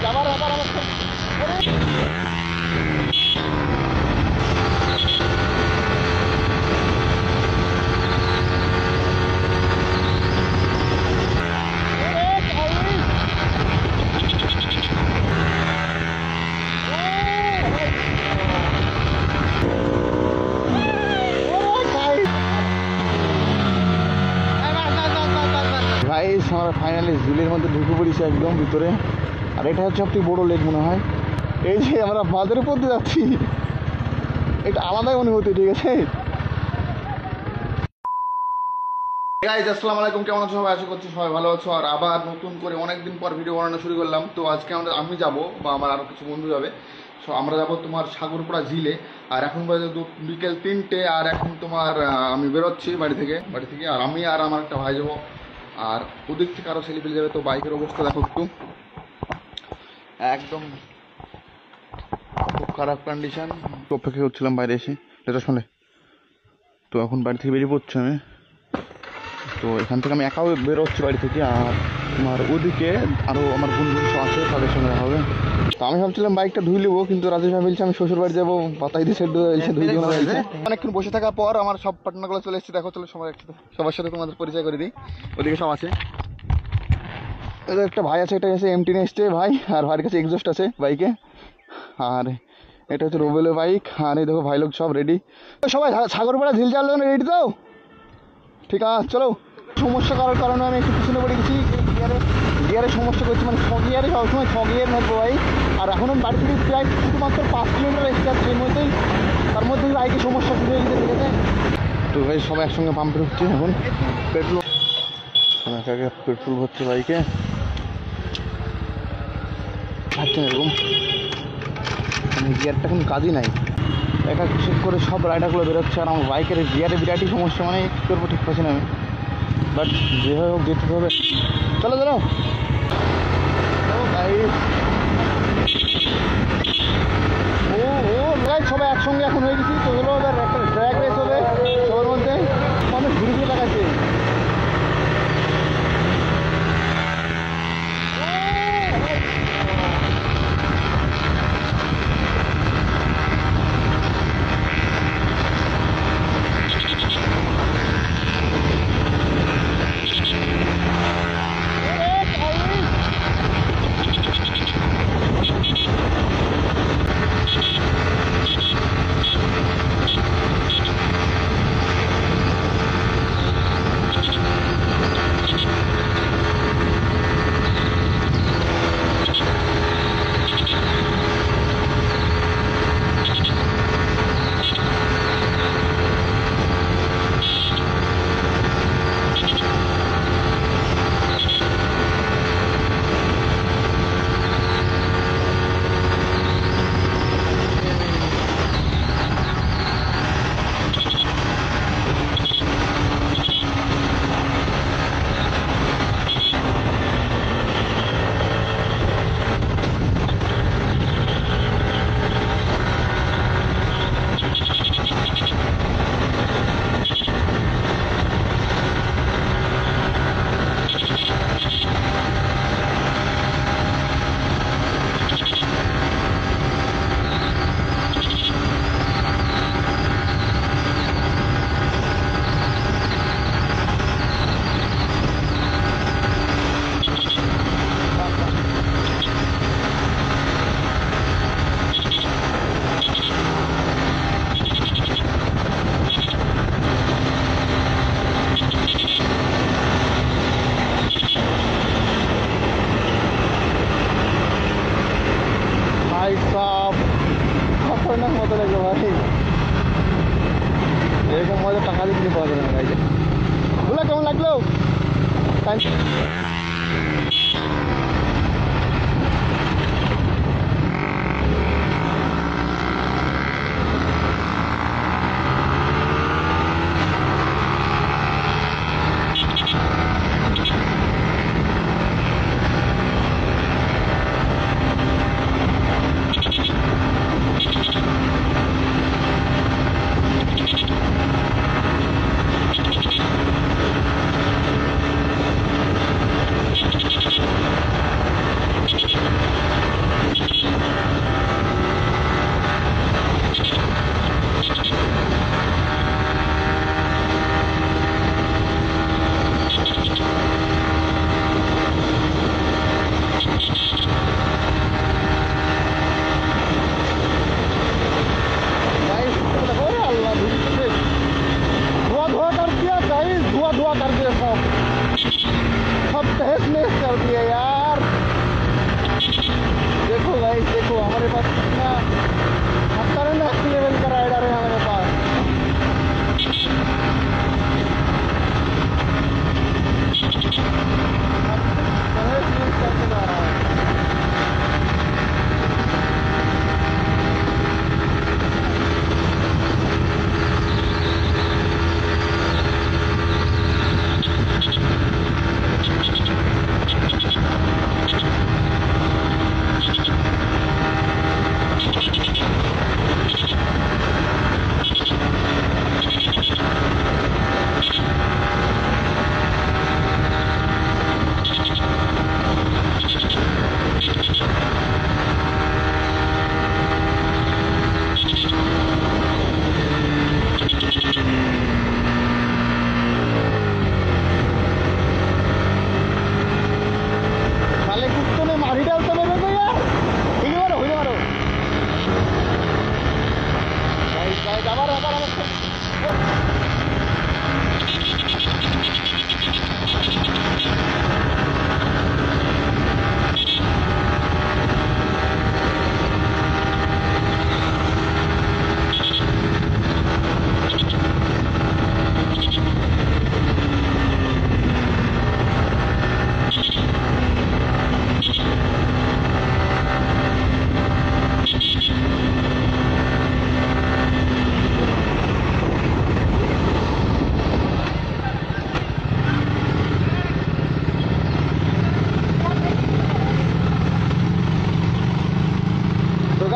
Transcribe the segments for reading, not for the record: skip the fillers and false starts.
আবার আবার আবার গাইস আমরা ফাইনালি ঝিলের মধ্যে ঢুকে পড়েছি একদম ভিতরে। আর এটা হচ্ছে সবথেকে বড় লেক মনে হয়। এই যে আমরা বাঁধের উপর দিয়ে যাচ্ছি, এটা আলাদাই অনুভূতি। ঠিক আছে গাইস, আসসালামু আলাইকুম, কেমন আছো সবাই? আশা করছি সবাই ভালো আছো। আর আবার নতুন করে অনেকদিন পর ভিডিও বানানো শুরু করলাম। তো আজকে আমি যাব বা আমার আরও কিছু বন্ধু যাবে। সো আমরা যাব তোমার সাগরপাড়া ঝিলে। আর এখন বাজে বিকেল 3টে। আর এখন তোমার আমি বেরোচ্ছি বাড়ি থেকে। আর আমি আর আমার একটা ভাই যাবো। আর ওদিক থেকে আরও ছেলে পেলে যাবে। তো বাইকের অবস্থা দেখো একটু, একদম খুব খারাপ কন্ডিশন। অপেক্ষা করছিলাম বাইরে এসে, এটা শুনে। তো এখন বাড়ি থেকে বেরিয়ে পড়ছি আমি। তো এখান থেকে আমি একাও বেরোচ্ছি বাড়ি থেকে। আর আমার ওদিকে আরও আমার বন্ধু সব আছে, তাদের সঙ্গে দেখা হবে। তো আমি ভাবছিলাম বাইকটা ধুই নেবো, কিন্তু রাজেশ ভাই বলছে আমি শ্বশুর বাড়ি যাবো, পাতাই দিয়ে সেট বলছে ধুই দেবো না বলছে। অনেকক্ষণ বসে থাকার পর আমার সব পার্টনারগুলো চলে এসেছে। দেখো চলো সবার সাথে তোমাদের পরিচয় করে দিই। ওদিকে সব আছে, একটা ভাই আছে, এটা এসে এমটি নিয়ে এসছে ভাই। আর ভাইয়ের কাছে এক্সস্ট আছে বাইকে। আর এটা হচ্ছে রোবেলের বাইক। আর এই দেখো ভাই লোক সব রেডি। সবাই সাগরপাড়া ঝিল যাওয়ার জন্য রেডি তো? ঠিক আছে চলো। সমস্যা করার কারণে আমি একটু পিছনে পড়ে গেছি। গিয়ারে সমস্যা করছি, মানে 6 গিয়ারে সবসময় 6 গিয়ার থাকবো ভাই। আর এখন আমি বাড়ি থেকে প্রায় শুধুমাত্র 5 কিলোমিটার এসে যাচ্ছি। তার মধ্যেই বাইকে সমস্যা শুরু হয়ে গেছে। ঠিক আছে, তো ভাই সবাই একসঙ্গে পাম্পে ঢুকছি এখন। পেট্রোল ভরছে বাইকে, এরকম মানে গিয়ারটা কোনো কাজই নাই। এক এক করে সব রাইডারগুলো বেরোচ্ছে। আর আমার বাইকের গিয়ারে বিরাটই সমস্যা, মানে কী করবো ঠিক পাচ্ছি না আমি। বাট যেভাবে হোক যেতে হবে। চলো চলো গাই, সবাই একসঙ্গে এখন হয়ে গেছি। তো হলো এবার একটা ট্র্যাক রেস হবে সবার মধ্যে। অনেক ঘুরে ঘুরে দেখাচ্ছে। মতো লাগলো ভাই, এরকম মজা টাকা দিয়ে কিনে পাওয়া যাবে না ভাই। বলে কেমন লাগলো?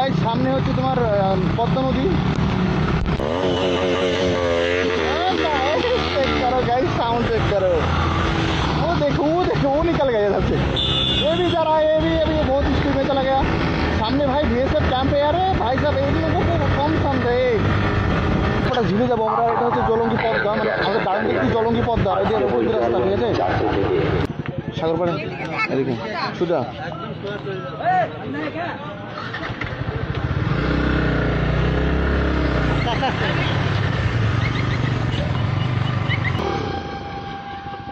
গাইস সামনে হচ্ছে তোমার পদ্মা নদী। चेक करो गाइस, साउंड चेक करो। वो देखो वो निकल गया इधर से। ये भी जा रहा है, ये भी बहुत स्पीड में चला गया। सामने भाई बीएसएफ कैंप है यार भाई साहब, এই লোগों को कम सामने ওটা ঝিলে যাবো আমরা। এটা হচ্ছে জলঙ্গি পদ্মা, মানে আমাদের দাঁড়ান দেখছি জলঙ্গি পদ্মা, এই যে রাস্তা, ঠিক আছে সাগরপাড়া এদিকে সুজা।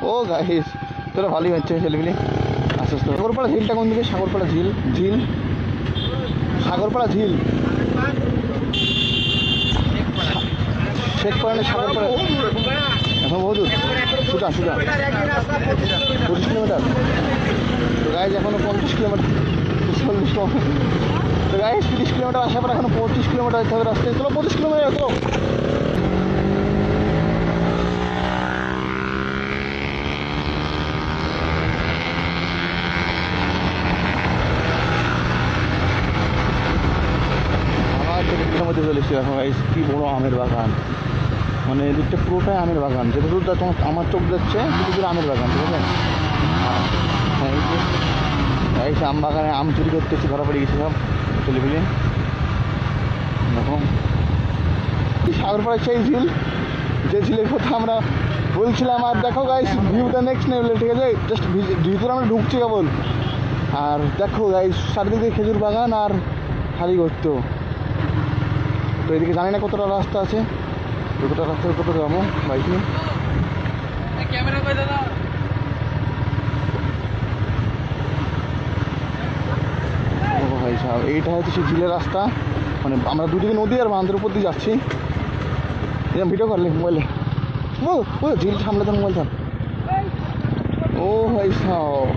ও গাইস তোরা ভালোই হচ্ছে ছেলেপিলে আস্তে আস্তে। সাগরপাড়া ঝিলটা কোন দিকে? সাগরপাড়া ঝিল সাগরপাড়া ঝিল শেখ পাড়া সাগরপাড়া এখন বহু দূর। সুজা 25 কিলোমিটার। তো গাইজ এখনো 50 কিলোমিটার 40 তো গাইজ 30 কিলোমিটার আসার পর এখনো 25 কিলোমিটার যেতে হবে রাস্তায়। চলো 25 কিলোমিটার চলো। মধ্যে চলে এসেছি এখন গাইস। কি বড় আমের বাগান, মানে এদিকটা পুরোটাই আমের বাগান। যেটা দূর আমার চোখ যাচ্ছে সেটা দূর আমের বাগান, ঠিক আছে। এই আম বাগানে আম চুরি করতেছি, ধরা পড়ে গেছি সব ছেলেপিলে। দেখো সাগরপাড়ার সেই ঝিল, যে ঝিলের কথা আমরা বলছিলাম। আর দেখো গাইস ভিউটা নেক্সট লেভেল, ঠিক আছে। জাস্ট ভিতরে আমরা ঢুকছি কেবল, আর দেখো গাইস চারিদিকে খেজুর বাগান আর খালি করতো। তো এদিকে জানি না কতটা রাস্তা আছে, কতটা রাস্তার কত যাবো বাইক নিয়ে। ও ভাই সাহেব, এইটা হচ্ছে সেই ঝিলের রাস্তা, মানে আমরা দুদিকে নদী আর বাঁধের উপর দিয়ে যাচ্ছি। এরকম ভিডিও করলে মোবাইলে ও ঝিল সামলে তো মোবাইল থাম। ও ভাই সাহেব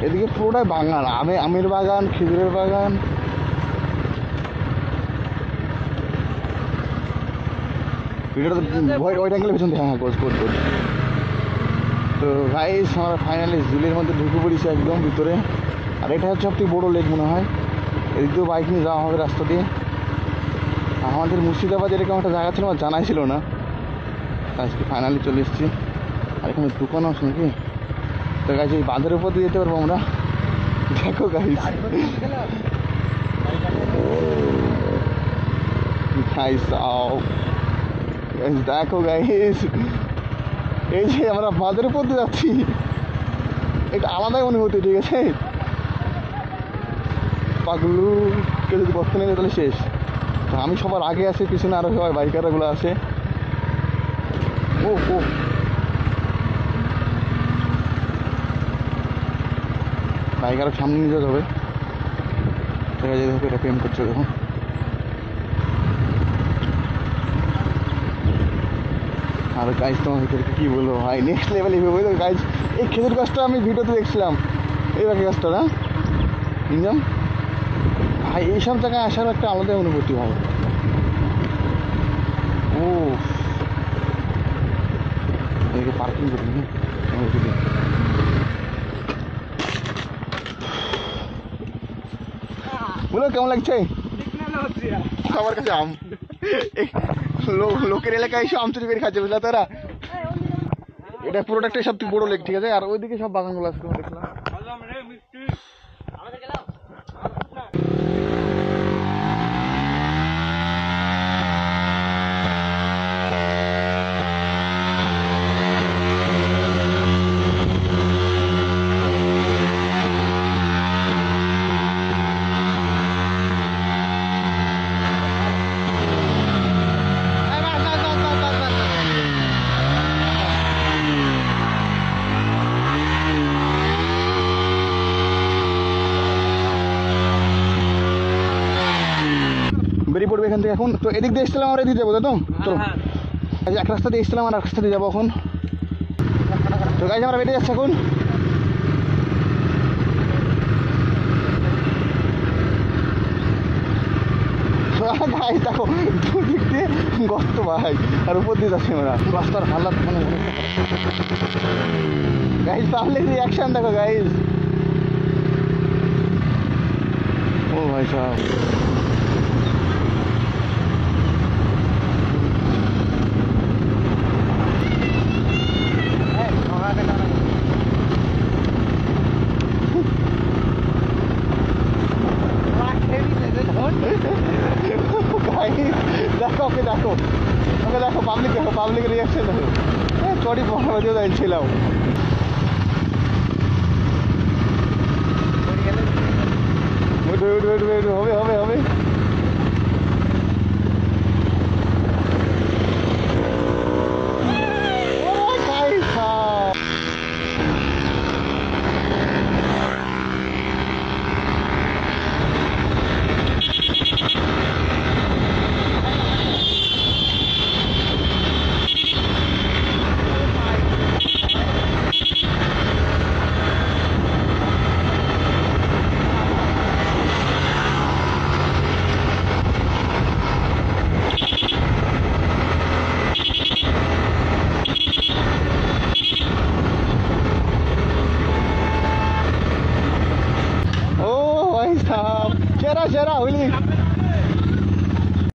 এদিকে পুরোটাই বাগান, আমের বাগান, খেজুরের বাগান। ভিডিওটা ওই অ্যাঙ্গেলে পেছন দিয়ে, হ্যাঁ কোচ। তো গাইস আমরা ফাইনালি ঝিলের মধ্যে ঢুকে পড়েছি একদম ভিতরে। আর এটা হচ্ছে সবথেকে বড়ো লেক মনে হয়। এদিক দিয়েও বাইক নিয়ে যাওয়া হবে রাস্তা দিয়ে। আমাদের মুর্শিদাবাদ এরকম একটা জায়গা ছিল আমার জানাই ছিল না, আজকে ফাইনালি চলে এসেছি। আর এখানে দোকানও আছে নাকি? তো গাইস এই বাঁধের উপর দিয়ে যেতে পারবো আমরা। দেখো গাইস দেখো গাইস, এই যে আমরা বাঁধের উপর দিয়ে যাচ্ছি, এটা আলাদাই অনুভূতি, ঠিক আছে। পাগলুকে যদি বসতে নেই তাহলে শেষ। তো আমি সবার আগে আছি, পিছনে আরো সবাই বাইকারগুলো আছে। ও বাইক আরো সামনে নিয়ে যেতে হবে। দেখা যায় দেখো এটা প্রেম করছে, দেখো আর গাইজ তোমার ভিতরে কি বলবো ভাই, নেক্সট লেভেল বুঝলো গাইজ। এই খেজুর গাছটা আমি ভিডিওতে দেখছিলাম, এই বাকি গাছটা না ইনজাম ভাই, এইসব জায়গায় আসার একটা আলাদা অনুভূতি হয়। ও এদিকে পার্কিং করবি বলো, কেমন লাগছে? আমার কাছে আম, লোকের এলাকায় এসে আম চুরি করে খাচ্ছে, বুঝলা তোরা। এটা পুরোটা একটা সব থেকে বড় লেক, ঠিক আছে। আর ওইদিকে সব বাগানগুলো আছে দেখলাম। বেরিয়ে পড়বে এখান থেকে এখন। তো এদিক দিয়ে এসছিলাম, আমরা এদিকে যাবো, তাই তো? চলো এক রাস্তা দিয়ে এসছিলাম, আর এক রাস্তা দিয়ে যাবো এখন। তো গাইজ আমরা বেরিয়ে যাচ্ছি এখন। গাইজ দেখো দুদিক দিয়ে গর্ত ভাই, আর উপর দিয়ে যাচ্ছি আমরা। রাস্তার হালাত মানে গাইজ পাবলিক রিয়াকশন দেখো গাইজ। সব। দেখো ওকে দেখো, ওকে দেখো, পাবলিক দেখো, পাবলিক রিয়াকশন দেখো। হ্যাঁ চটি পড়া বাজিয়ে যাচ্ছিলাম। ওয়েট ওয়েট ওয়েট ওয়েট, হবে হবে হবে।